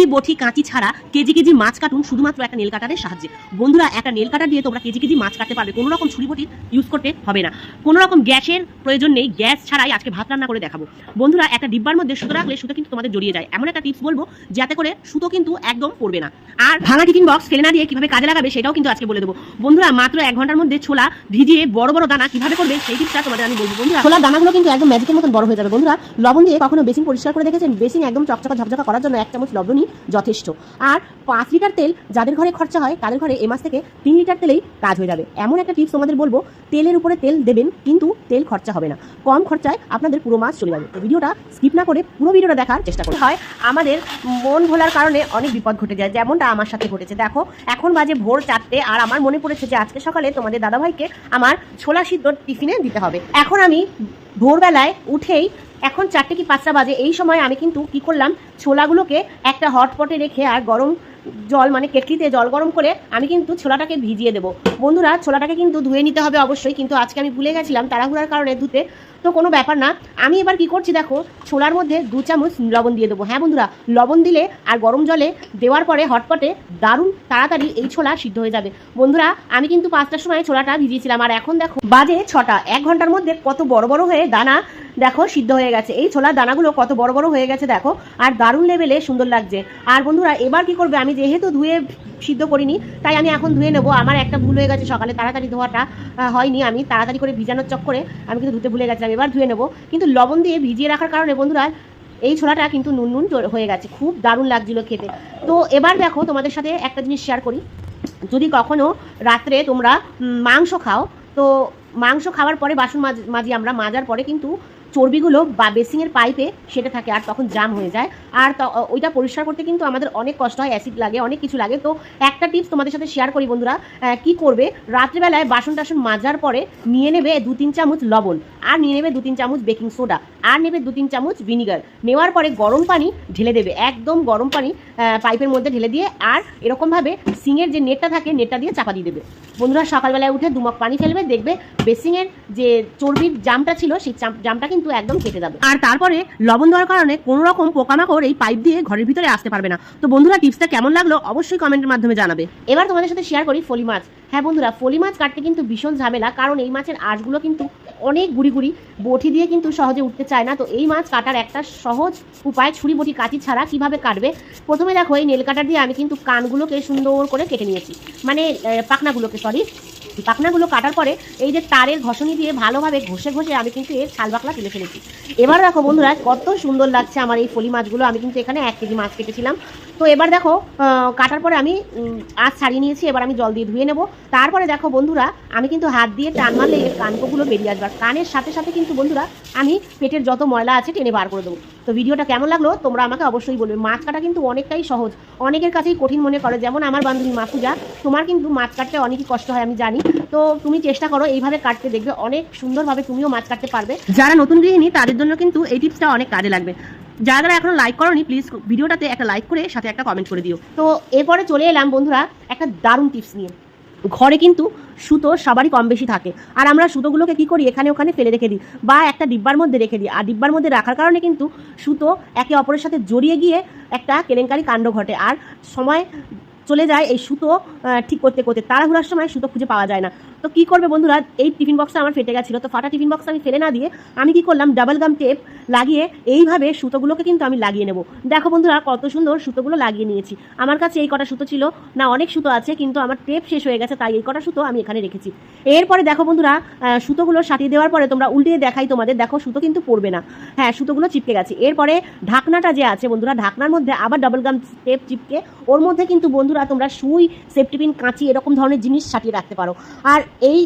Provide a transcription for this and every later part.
ছুরি বটি কাঁচি ছাড়া কেজি কেজি মাছ কাটুন শুধুমাত্র একটা নেল কাটারের সাহায্যে। বন্ধুরা, একটা নেল কাটার দিয়ে তোমরা কেজি কেজি মাছ কাটতে পারবে, কোনো রকম ছুরি বটি ইউজ করতে হবে না, কোনো রকম গ্যাসের প্রয়োজন নেই। গ্যাস ছাড়াই আজকে ভাত রান্না করে দেখাবো। বন্ধুরা, একটা ডিব্বার মধ্যে সুতো রাখলে সুতো কিন্তু তোমাদের জড়িয়ে যায়, এমন একটা টিপস বলবো যাতে করে সুতো কিন্তু একদম পড়বে না। আর ভাঙা টিফিন বক্স ফেলে না দিয়ে কিভাবে কাজে লাগাবে সেটাও কিন্তু আজকে বলে দেবো। বন্ধুরা, মাত্র 1 ঘন্টার মধ্যে ছোলা ভিজিয়ে বড় বড় দানা কিভাবে করবে সেই টিপসটা তোমাদের আমি বলবো। বন্ধুরা, ছোলার দানাগুলো কিন্তু একদম ম্যাজিকের মতন বড় হয়ে যাবে। বন্ধুরা, লবণ দিয়ে কখনো বেসিন পরিষ্কার করে দেখেছেন? বেসিন একদম চকচকা ঝকঝকা করার জন্য 1 চামচ লবণই যথেষ্ট। আর 5 লিটার তেল যাদের ঘরে খরচা হয় তাদের ঘরে এ মাস থেকে 3 লিটার তেলেই কাজ হয়ে যাবে। এমন একটা টিপস তোমাদের বলবো, তেলের উপরে তেল দেবেন কিন্তু তেল খরচা হবে না, কম খরচায় আপনাদের পুরো মাস চলে যাবে। তো ভিডিওটা স্কিপ না করে পুরো ভিডিওটা দেখার চেষ্টা করতে হয়। আমাদের মন ভোলার কারণে অনেক বিপদ ঘটে যায়, যেমনটা আমার সাথে ঘটেছে। দেখো, এখন বাজে ভোর 4টে আর আমার মনে পড়েছে যে আজকে সকালে তোমাদের দাদাভাইকে আমার ছোলা সিদ্ধ টিফিনে দিতে হবে। এখন আমি ভোরবেলায় উঠেই, এখন 4টে কি 5টা বাজে, এই সময় আমি কিন্তু কি করলাম, ছোলাগুলোকে একটা হটপটে রেখে আর গরম জল মানে কেটলিতে জল গরম করে আমি কিন্তু ছোলাটাকে ভিজিয়ে দেবো। বন্ধুরা, ছোলাটাকে কিন্তু ধুয়ে নিতে হবে অবশ্যই, কিন্তু আজকে আমি ভুলে গেছিলাম তাড়াহুড়ার কারণে ধুতে। তো কোনো ব্যাপার না, আমি এবার কি করছি দেখো, ছোলার মধ্যে 2 চামচ লবণ দিয়ে দেবো। হ্যাঁ বন্ধুরা, লবণ দিলে আর গরম জলে দেওয়ার পরে হটপটে দারুণ তাড়াতাড়ি এই ছোলা সিদ্ধ হয়ে যাবে। বন্ধুরা, আমি কিন্তু 5টার সময় ছোলাটা ভিজিয়েছিলাম আর এখন দেখো বাজে 6টা। 1 ঘন্টার মধ্যে কত বড় বড় হয়ে দানা দেখো সিদ্ধ হয়ে গেছে। এই ছোলার দানাগুলো কত বড় বড় হয়ে গেছে দেখো, আর দারুণ লেভেলে সুন্দর লাগছে। আর বন্ধুরা, এবার কি করবে, আমি যেহেতু ধুয়ে সিদ্ধ করিনি তাই আমি এখন ধুয়ে নেবো। আমার একটা ভুল হয়ে গেছে, সকালে তাড়াতাড়ি ধোয়াটা হয়নি, আমি তাড়াতাড়ি করে ভিজানোর চক্করে আমি কিন্তু ধুতে ভুলে গেছিলাম। এবার ধুয়ে নেবো, কিন্তু লবণ দিয়ে ভিজিয়ে রাখার কারণে বন্ধুরা এই ছোলাটা কিন্তু নুন নুন হয়ে গেছে, খুব দারুণ লাগছিল খেতে। তো এবার দেখো, তোমাদের সাথে একটা জিনিস শেয়ার করি। যদি কখনো রাত্রে তোমরা মাংস খাও, তো মাংস খাওয়ার পরে বাসন মাজি আমরা, মাজার পরে কিন্তু চর্বিগুলো বা বেসিংয়ের পাইপে সেটা থাকে আর তখন জাম হয়ে যায়। আর ওইটা পরিষ্কার করতে কিন্তু আমাদের অনেক কষ্ট হয়, অ্যাসিড লাগে, অনেক কিছু লাগে। তো একটা টিপস তোমাদের সাথে শেয়ার করি বন্ধুরা, কি করবে, রাত্রেবেলায় বাসন টাসন মাজার পরে নিয়ে নেবে 2-3 চামচ লবণ, আর নিয়ে নেবে 2-3 চামচ বেকিং সোডা, আর নেবে 2-3 চামচ ভিনিগার। নেওয়ার পরে গরম পানি ঢেলে দেবে, একদম গরম পানি পাইপের মধ্যে ঢেলে দিয়ে, আর এরকমভাবে সিংয়ের যে নেটটা থাকে নেটটা দিয়ে চাপা দিয়ে দেবে। বন্ধুরা, সকালবেলায় উঠে 2 মগ পানি ফেলবে, দেখবে বেসিংয়ের যে চর্বির জামটা ছিল সেই জামটা কিন্তু একদম কেটে যাবে। আর তারপরে লবণ দেওয়ার কারণে কোনো রকম পোকামাকড় এই পাইপ দিয়ে ঘরের ভিতরে আসতে পারবে না। তো বন্ধুরা, টিপসটা কেমন লাগলো অবশ্যই কমেন্টের মাধ্যমে জানাবে। এবার তোমাদের সাথে শেয়ার করি ফলি মাছ। হ্যাঁ বন্ধুরা, ফলি মাছ কাটতে কিন্তু ভীষণ ঝামেলা, কারণ এই মাছের আঁশগুলো কিন্তু অনেক গুড়ি গুড়ি, বটি দিয়ে কিন্তু সহজে উঠতে চায় না। তো এই মাছ কাটার একটা সহজ উপায়, ছুরি বটি কাঁচি ছাড়া কিভাবে কাটবে। প্রথমে দেখো, এই নেল কাটার দিয়ে আমি কিন্তু কানগুলোকে সুন্দর করে কেটে নিয়েছি, মানে পাখনাগুলো কাটার পরে এই যে তারের ঘষণি দিয়ে ভালোভাবে ঘষে ঘষে আমি কিন্তু এর ছাল বাকলা তুলে ফেলেছি। এবার দেখো বন্ধুরা, কত সুন্দর লাগছে আমার এই ফলি মাছগুলো। আমি কিন্তু এখানে 1 কেজি মাছ কেটেছিলাম। তো এবার দেখো, কাটার পরে আমি আঁশ ছাড়িয়ে নিয়েছি, এবার আমি জল দিয়ে ধুয়ে নেব। তারপরে দেখো বন্ধুরা, আমি কিন্তু হাত দিয়ে টান মারলে এর কানকোগুলো বেরিয়ে আসবে, কানের সাথে সাথে কিন্তু বন্ধুরা আমি পেটের যত ময়লা আছে টেনে বার করে দেবো। তো ভিডিওটা কেমন লাগলো তোমরা আমাকে অবশ্যই বলবে। মাছ কাটা কিন্তু অনেকটাই সহজ, অনেকের কাছেই কঠিন মনে করে, যেমন আমার বান্ধবী মাফুজা, তোমার কিন্তু মাছ কাটতে অনেকই কষ্ট হয় আমি জানি। তো তুমি চেষ্টা করো এইভাবে কাটতে, দেখবে অনেক সুন্দরভাবে তুমিও মাছ কাটতে পারবে। যারা নতুন গৃহিণী তাদের জন্য কিন্তু এই টিপসটা অনেক কাজে লাগবে। যারা এখনো লাইক করোনি, প্লিজ ভিডিওটাতে একটা লাইক করে সাথে একটা কমেন্ট করে দিও। তো এরপরে চলে এলাম বন্ধুরা একটা দারুণ টিপস নিয়ে। ঘরে কিন্তু সুতো সবারই কম বেশি থাকে, আর আমরা সুতোগুলোকে কি করি, এখানে ওখানে ফেলে রেখে দিই বা একটা ডিব্বার মধ্যে রেখে দিই। আর ডিব্বার মধ্যে রাখার কারণে কিন্তু সুতো একে অপরের সাথে জড়িয়ে গিয়ে একটা কেলেঙ্কারি কাণ্ড ঘটে, আর সময় চলে যায় এই সুতো ঠিক করতে করতে। তাড়াহুড়ার সময় সুতো খুঁজে পাওয়া যায় না। তো কী করবে বন্ধুরা, এই টিফিন বক্সটা আমার ফেটে গেছিলো, তো ফাটা টিফিন বক্সটা আমি ফেলে না দিয়ে আমি কি করলাম, ডাবল গাম টেপ লাগিয়ে এইভাবে সুতোগুলোকে কিন্তু আমি লাগিয়ে নেব। দেখো বন্ধুরা, কত সুন্দর সুতোগুলো লাগিয়ে নিয়েছি। আমার কাছে এই কটা সুতো ছিল না, অনেক সুতো আছে, কিন্তু আমার টেপ শেষ হয়ে গেছে, তাই এই কটা সুতো আমি এখানে রেখেছি। এরপরে দেখো বন্ধুরা, সুতোগুলো সাটিয়ে দেওয়ার পরে তোমরা উল্টিয়ে দেখাই তোমাদের, দেখো সুতো কিন্তু পড়বে না, হ্যাঁ সুতোগুলো চিপকে গেছে। এরপরে ঢাকনাটা যে আছে বন্ধুরা, ঢাকনার মধ্যে আবার ডাবল গাম টেপ চিপকে ওর মধ্যে কিন্তু বন্ধুরা তোমরা সুই, সেফটি পিন, কাঁচি এরকম ধরনের জিনিস সাটিয়ে রাখতে পারো। আর এই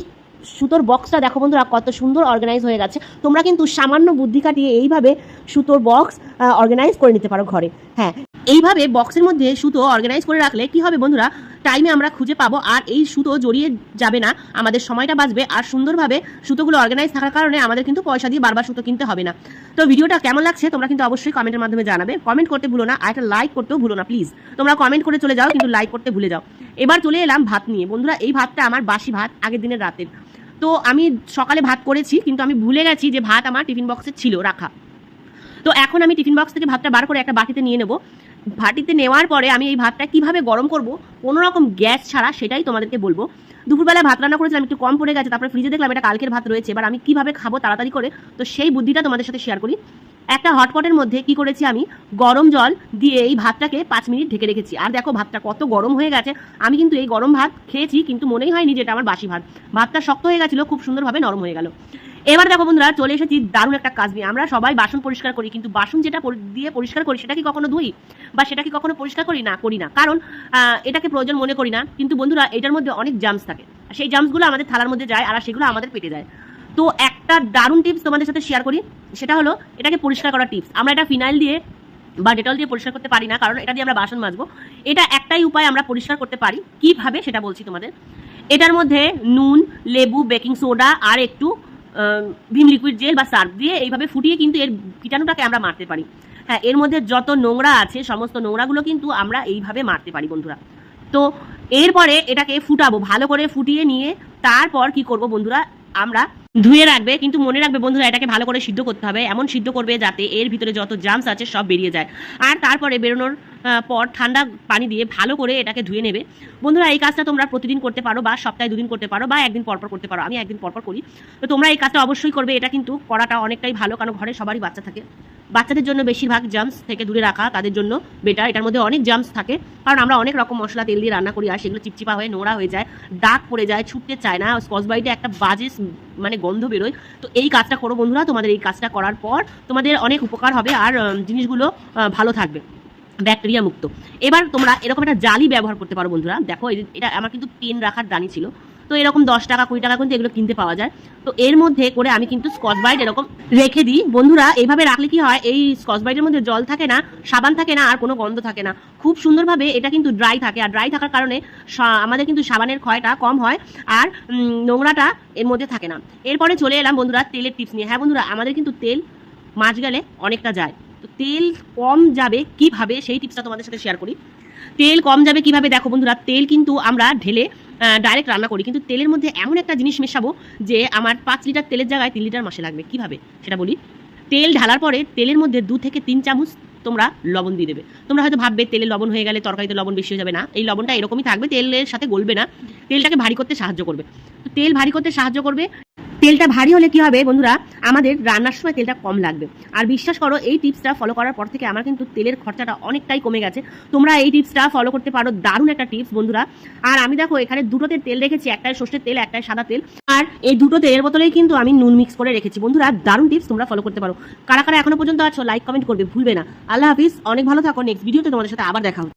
সুতোর বক্সটা দেখো বন্ধুরা কত সুন্দর অর্গানাইজ হয়ে গেছে। তোমরা কিন্তু সামান্য বুদ্ধি খাটিয়ে এইভাবে সুতোর বক্স অর্গানাইজ করে নিতে পারো ঘরে। হ্যাঁ, এইভাবে বক্সের মধ্যে সুতো অর্গানাইজ করে রাখলে কি হবে বন্ধুরা, টাইমে আমরা খুঁজে পাবো, আর এই সুতো জড়িয়ে যাবে না, আমাদের সময়টা বাঁচবে, আর সুন্দরভাবে সুতোগুলো অর্গানাইজ থাকার কারণে আমাদের কিন্তু পয়সা দিয়ে বারবার সুতো কিনতে হবে না। তো ভিডিওটা কেমন লাগছে তোমরা কিন্তু অবশ্যই কমেন্টের মাধ্যমে জানাবে। কমেন্ট করতে ভুলো না, আর একটা লাইক করতেও ভুলো না প্লিজ। তোমরা কমেন্ট করে চলে যাও, কিন্তু লাইক করতে ভুলে যাও। এবার চলে এলাম ভাত নিয়ে। বন্ধুরা, এই ভাতটা আমার বাসি ভাত, আগের দিনের রাতের। তো আমি সকালে ভাত করেছি, কিন্তু আমি ভুলে গেছি যে ভাত আমার টিফিন বক্সে ছিল রাখা। তো এখন আমি টিফিন বক্স থেকে ভাতটা বার করে একটা বাটিতে নিয়ে নেব। ভাটিতে নেওয়ার পরে আমি এই ভাতটা কিভাবে গরম করব কোনো রকম গ্যাস ছাড়া, সেটাই তোমাদেরকে বলবো। দুপুরবেলা ভাত রান্না করেছিলাম, একটু কম পড়ে গেছে, তারপরে ফ্রিজে দেখলাম এটা কালকের ভাত রয়েছে, এবার আমি কিভাবে খাবো তাড়াতাড়ি করে, তো সেই বুদ্ধিটা তোমাদের সাথে শেয়ার করি। একটা হটপটের মধ্যে কি করেছি, আমি গরম জল দিয়ে এই ভাতটাকে 5 মিনিট ঢেকে রেখেছি। আর দেখো ভাতটা কত গরম হয়ে গেছে। আমি কিন্তু এই গরম ভাত খেয়েছি, কিন্তু মনেই হয়নি যে এটা আমার বাসি ভাত। ভাতটা শক্ত হয়ে গেছিলো, খুব সুন্দরভাবে নরম হয়ে গেল। এবার দেখো বন্ধুরা, চলে এসেছি দারুণ একটা কাজ নিয়ে। আমরা সবাই বাসন পরিষ্কার করি, কিন্তু বাসন যেটা দিয়ে পরিষ্কার করি সেটা কি কখনো ধুই বা সেটা কি কখনো পরিষ্কার করি না, কারণ এটাকে প্রয়োজন মনে করি না। কিন্তু বন্ধুরা, এটার মধ্যে অনেক জার্মস থাকে, সেই জার্মসগুলো আমাদের থালার মধ্যে যায় আর সেগুলো আমাদের পেটে যায়। তো একটা দারুণ টিপস তোমাদের সাথে শেয়ার করি, সেটা হলো এটাকে পরিষ্কার করার টিপস। আমরা এটা ফিনাইল দিয়ে বা ডেটল দিয়ে পরিষ্কার করতে পারি না, কারণ এটা দিয়ে আমরা বাসন মাজবো। এটা একটাই উপায় আমরা পরিষ্কার করতে পারি, কিভাবে সেটা বলছি তোমাদের। এটার মধ্যে নুন, লেবু, বেকিং সোডা আর একটু ভিম লিকুইড জেল বা সার্ফ দিয়ে এইভাবে ফুটিয়ে কিন্তু এর কীটাণুটাকে আমরা মারতে পারি। হ্যাঁ, এর মধ্যে যত নোংরা আছে সমস্ত নোংরাগুলো কিন্তু আমরা এইভাবে মারতে পারি বন্ধুরা। তো এরপরে এটাকে ফুটাবো, ভালো করে ফুটিয়ে নিয়ে তারপর কি করব বন্ধুরা, আমরা ধুয়ে রাখবে। কিন্তু মনে রাখবে বন্ধুরা, এটাকে ভালো করে সিদ্ধ করতে হবে, এমন সিদ্ধ করবে যাতে এর ভিতরে যত জার্মস আছে সব বেরিয়ে যায়। আর তারপরে বেরোনোর পর ঠান্ডা পানি দিয়ে ভালো করে এটাকে ধুয়ে নেবে বন্ধুরা। এই কাজটা তোমরা প্রতিদিন করতে পারো, বা সপ্তাহে 2 দিন করতে পারো, বা একদিন পরপর করতে পারো। আমি একদিন পরপর করি। তো তোমরা এই কাজটা অবশ্যই করবে। এটা কিন্তু করাটা অনেকটাই ভালো, কারণ ঘরে সবারই বাচ্চা থাকে। বাচ্চাদের জন্য বেশিরভাগ জার্মস থেকে দূরে রাখা তাদের জন্য বেটার। এটার মধ্যে অনেক জার্মস থাকে, কারণ আমরা অনেক রকম মশলা তেল দিয়ে রান্না করি, আর সেগুলো চিপচিপা হয়ে নোংরা হয়ে যায়, দাগ পড়ে যায়, ছুটতে চায় না, স্কচ বাইটে একটা বাজে মানে গন্ধ বেরোয়। তো এই কাজটা করো বন্ধুরা, তোমাদের এই কাজটা করার পর তোমাদের অনেক উপকার হবে, আর জিনিসগুলো ভালো থাকবে, ব্যাকটেরিয়া মুক্ত। এবার তোমরা এরকম একটা জালি ব্যবহার করতে পারো বন্ধুরা। দেখো এটা আমার কিন্তু পেন রাখার দানি ছিল, তো এরকম 10 টাকা 20 টাকা কিন্তু এগুলো কিনতে পাওয়া যায়। তো এর মধ্যে করে আমি কিন্তু স্কচ ব্রাইট এরকম রেখে দিই বন্ধুরা। এইভাবে রাখলে কি হয়, এই স্কচ ব্রাইটের মধ্যে জল থাকে না, সাবান থাকে না, আর কোনো গন্ধ থাকে না, খুব সুন্দরভাবে এটা কিন্তু ড্রাই থাকে। আর ড্রাই থাকার কারণে আমাদের কিন্তু সাবানের ক্ষয়টা কম হয়, আর নোংরাটা এর মধ্যে থাকে না। এরপরে চলে এলাম বন্ধুরা তেলের টিপস নিয়ে। হ্যাঁ বন্ধুরা, আমাদের কিন্তু তেল মাছ গেলে অনেকটা যায়। তো তেল কম যাবে কিভাবে সেই টিপসটা তোমাদের সাথে শেয়ার করি। তেল কম যাবে কিভাবে, দেখো বন্ধুরা, তেল কিন্তু আমরা ঢেলে ডাইরেক্ট রান্না করি, কিন্তু তেলের মধ্যে এমন একটা জিনিস মেশাবো যে আমার 5 লিটার তেলের জায়গায় 3 লিটার মাসে লাগবে। কিভাবে সেটা বলি। তেল ঢালার পরে তেলের মধ্যে 2 থেকে 3 চামচ তোমরা লবণ দিয়ে দেবে। তোমরা হয়তো ভাববে তেলে লবণ হয়ে গেলে তরকারিতে লবণ বেশি হয়ে যাবে, না, এই লবণটা এরকমই থাকবে, তেলের সাথে গলবে না, তেলটাকে ভারী করতে সাহায্য করবে। তো তেল ভারী করতে সাহায্য করবে। তেলটা ভারী হলে কি হবে বন্ধুরা, আমাদের রান্নার সময় তেলটা কম লাগবে। আর বিশ্বাস করো, এই টিপসটা ফলো করার পর থেকে আমার কিন্তু তেলের খরচাটা অনেকটাই কমে গেছে। তোমরা এই টিপসটা ফলো করতে পারো, দারুণ একটা টিপস বন্ধুরা। আর আমি দেখো এখানে দুটোতে তেল রেখেছি, একটাই সর্ষের তেল, একটাই সাদা তেল, আর এই দুটো তেলের বোতলেই কিন্তু আমি নুন মিক্স করে রেখেছি বন্ধুরা। দারুণ টিপস, তোমরা ফলো করতে পারো। কারা কারা এখনো পর্যন্ত আছো লাইক কমেন্ট করবে ভুলবে না। আল্লাহ হাফিজ, অনেক ভালো থাকো। নেক্সট ভিডিওতে তোমাদের সাথে আবার দেখা হবে।